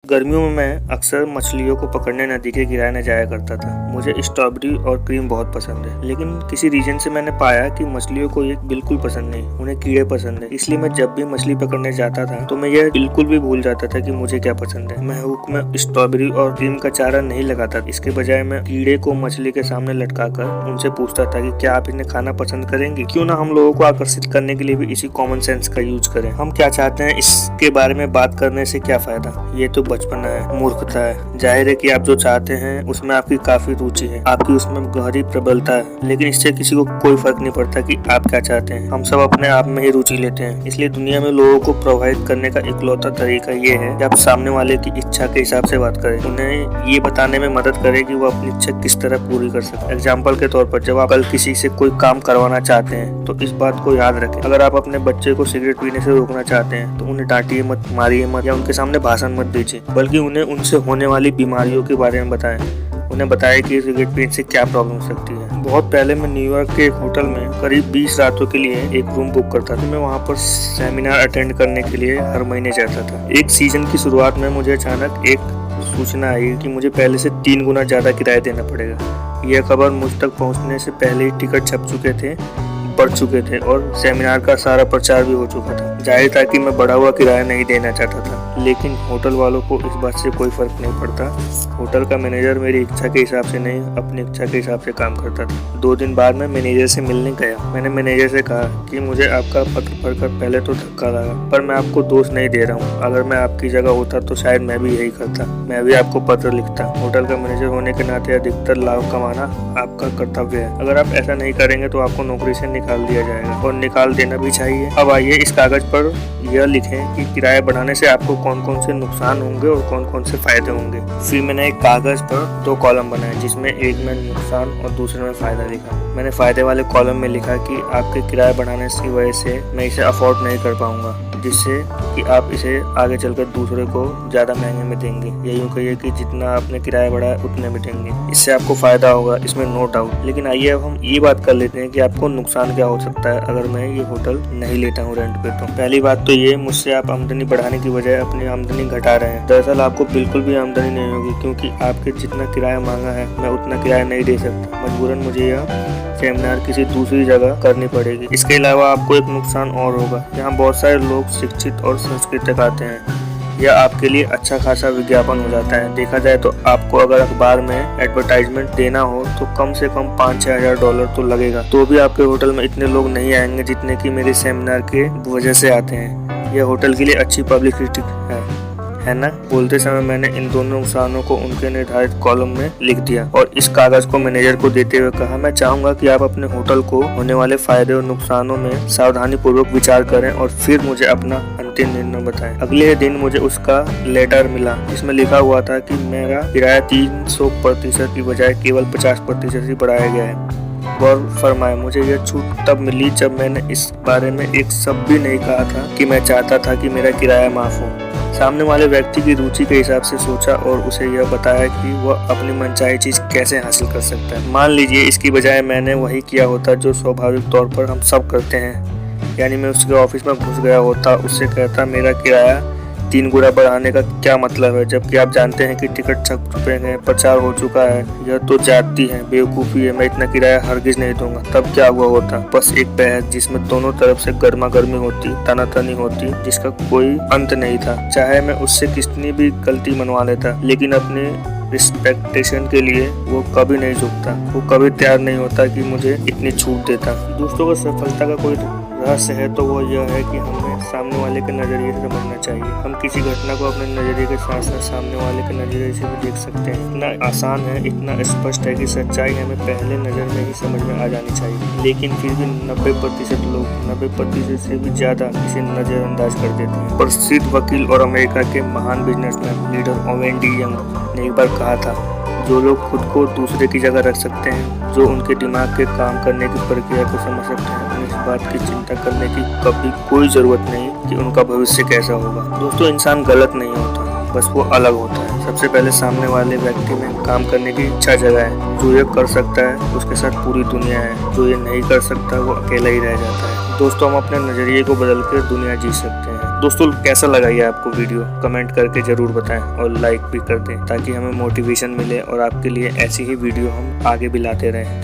गर्मियों में मैं अक्सर मछलियों को पकड़ने नदी के किनारे जाया करता था। मुझे स्ट्रॉबेरी और क्रीम बहुत पसंद है, लेकिन किसी रीजन से मैंने पाया कि मछलियों को ये बिल्कुल पसंद नहीं, उन्हें कीड़े पसंद है। इसलिए मैं जब भी मछली पकड़ने जाता था तो मैं यह बिल्कुल भी भूल जाता था कि मुझे क्या पसंद है। मैं हुक में स्ट्रॉबेरी और क्रीम का चारा नहीं लगाता, इसके बजाय मैं कीड़े को मछली के सामने लटका कर उनसे पूछता था कि क्या आप इन्हें खाना पसंद करेंगे। क्यों ना हम लोगों को आकर्षित करने के लिए भी इसी कॉमन सेंस का यूज करें। हम क्या चाहते हैं इसके बारे में बात करने से क्या फायदा। ये तो बचपना है, मूर्खता है। जाहिर है कि आप जो चाहते हैं उसमें आपकी काफी रुचि है, आपकी उसमें गहरी प्रबलता है, लेकिन इससे किसी को कोई फर्क नहीं पड़ता कि आप क्या चाहते हैं। हम सब अपने आप में ही रुचि लेते हैं। इसलिए दुनिया में लोगों को प्रभावित करने का इकलौता तरीका ये है कि आप सामने वाले की इच्छा के हिसाब से बात करें, उन्हें ये बताने में मदद करें कि वो अपनी इच्छा किस तरह पूरी कर सकते हैं। एग्जाम्पल के तौर पर, जब आप कल किसी से कोई काम करवाना चाहते हैं तो इस बात को याद रखें। अगर आप अपने बच्चे को सिगरेट पीने से रोकना चाहते हैं तो उन्हें डांटिए मत, मारिए मत या उनके सामने भाषण मत दीजिए, बल्कि उन्हें उनसे होने वाली बीमारियों के बारे में बताएं। उन्हें बताएं कि सिगरेट पीने से क्या प्रॉब्लम हो सकती है। बहुत पहले मैं न्यूयॉर्क के एक होटल में करीब 20 रातों के लिए एक रूम बुक करता था। मैं वहाँ पर सेमिनार अटेंड करने के लिए हर महीने जाता था। एक सीजन की शुरुआत में मुझे अचानक एक सूचना आई कि मुझे पहले से 3 गुना ज्यादा किराया देना पड़ेगा। यह खबर मुझ तक पहुँचने से पहले ही टिकट छप चुके थे, बढ़ चुके थे और सेमिनार का सारा प्रचार भी हो चुका था। जाहिर था कि मैं बढ़ा हुआ किराया नहीं देना चाहता था, लेकिन होटल वालों को इस बात से कोई फर्क नहीं पड़ता। होटल का मैनेजर मेरी इच्छा के हिसाब से नहीं, अपनी इच्छा के हिसाब से काम करता था। 2 दिन बाद मैं मैनेजर से मिलने गया। मैंने मैनेजर से कहा कि मुझे आपका पत्र पढ़कर पहले तो धक्का लगा, पर मैं आपको दोष नहीं दे रहा हूँ। अगर मैं आपकी जगह होता तो शायद मैं भी यही करता, मैं भी आपको पत्र लिखता। होटल का मैनेजर होने के नाते अधिकतर लाभ कमाना आपका कर्तव्य है। अगर आप ऐसा नहीं करेंगे तो आपको नौकरी से निकाल दिया जाएगा, और निकाल देना भी चाहिए। अब आइए इस कागज पर यह लिखें कि किराया बढ़ाने से आपको कौन कौन से नुकसान होंगे और कौन कौन से फायदे होंगे। फिर मैंने एक कागज पर 2 कॉलम बनाए, जिसमें एक में नुकसान और दूसरे में फायदा लिखा। मैंने फायदे वाले कॉलम में लिखा कि आपके किराया बढ़ाने की वजह से मैं इसे अफोर्ड नहीं कर पाऊंगा, जिससे कि आप इसे आगे चलकर दूसरे को ज्यादा महंगे में देंगे, या यूं कहिए कि जितना आपने किराया बढ़ाया उतने में देंगे। इससे आपको फायदा होगा, इसमें नो डाउट। लेकिन आइए अब हम ये बात कर लेते हैं कि आपको नुकसान क्या हो सकता है अगर मैं ये होटल नहीं लेता हूँ रेंट पे। तो पहली बात तो ये, मुझसे आप आमदनी बढ़ाने की बजाय अपनी आमदनी घटा रहे हैं। दरअसल आपको बिल्कुल भी आमदनी नहीं होगी, क्योंकि आपके जितना किराया मांगा है मैं उतना किराया नहीं दे सकता। मजबूरन मुझे यह सेमिनार किसी दूसरी जगह करनी पड़ेगी। इसके अलावा आपको एक नुकसान और होगा। यहाँ बहुत सारे लोग शिक्षित और संस्कृतक आते हैं। यह आपके लिए अच्छा खासा विज्ञापन हो जाता है। देखा जाए तो आपको अगर अखबार में एडवर्टाइजमेंट देना हो तो कम से कम $5-6 हज़ार तो लगेगा। तो भी आपके होटल में इतने लोग नहीं आएंगे जितने कि मेरे सेमिनार के वजह से आते हैं। यह होटल के लिए अच्छी पब्लिसिटी है ना। बोलते समय मैंने इन दोनों नुकसानों को उनके निर्धारित कॉलम में लिख दिया और इस कागज को मैनेजर को देते हुए कहा, मैं चाहूंगा कि आप अपने होटल को होने वाले फायदे और नुकसानों में सावधानी पूर्वक विचार करें और फिर मुझे अपना अंतिम निर्णय बताएं। अगले दिन मुझे उसका लेटर मिला, जिसमें लिखा हुआ था कि मेरा किराया 300% की बजाय केवल 50% ही बढ़ाया गया है। गौर फरमाए, मुझे यह छूट तब मिली जब मैंने इस बारे में एक शब्द भी नहीं कहा था कि मैं चाहता था कि मेरा किराया माफ हो। सामने वाले व्यक्ति की रुचि के हिसाब से सोचा और उसे यह बताया कि वह अपनी मनचाही चीज कैसे हासिल कर सकता है। मान लीजिए इसकी बजाय मैंने वही किया होता जो स्वाभाविक तौर पर हम सब करते हैं, यानी मैं उसके ऑफिस में घुस गया होता, उससे कहता मेरा किराया 3 गुना बढ़ाने का क्या मतलब है, जबकि आप जानते हैं कि टिकट छप चुके हैं, प्रचार हो चुका है। यह तो जाती है, बेवकूफ़ी है, मैं इतना किराया हरगिज नहीं दूंगा। तब क्या हुआ होता, बस एक बहस जिसमें दोनों तरफ से गर्मा गर्मी होती, तनातनी होती, जिसका कोई अंत नहीं था। चाहे मैं उससे कितनी भी गलती मनवा लेता, लेकिन अपने रिस्पेक्टेशन के लिए वो कभी नहीं झुकता, वो कभी तैयार नहीं होता कि मुझे इतनी छूट देता। दोस्तों को सफलता का कोई रहस्य है तो वो यह है कि हमें सामने वाले के नजरिए से समझना चाहिए। हम किसी घटना को अपने नजरिए के साथ साथ सामने वाले के नजरिए से भी देख सकते हैं। इतना आसान है, इतना स्पष्ट है कि सच्चाई हमें पहले नजर में ही समझ में आ जानी चाहिए, लेकिन फिर भी 90% लोग 90% से भी ज्यादा इसे नजरअंदाज कर देते हैं। प्रसिद्ध वकील और अमेरिका के महान businessman leader Owen D Young ने एक बार कहा था, जो लोग खुद को दूसरे की जगह रख सकते हैं, जो उनके दिमाग के काम करने की प्रक्रिया को समझ सकते हैं, उन्हें इस बात की चिंता करने की कभी कोई जरूरत नहीं कि उनका भविष्य कैसा होगा। दोस्तों, इंसान गलत नहीं होता, बस वो अलग होता है। सबसे पहले सामने वाले व्यक्ति में काम करने की इच्छा जगह है। जो ये कर सकता है उसके साथ पूरी दुनिया है, जो ये नहीं कर सकता वो अकेला ही रह जाता है। दोस्तों, हम अपने नजरिए को बदल कर दुनिया जी सकते हैं। दोस्तों कैसा लगा ये आपको वीडियो, कमेंट करके जरूर बताएं और लाइक भी कर दें ताकि हमें मोटिवेशन मिले और आपके लिए ऐसी ही वीडियो हम आगे भी लाते रहें।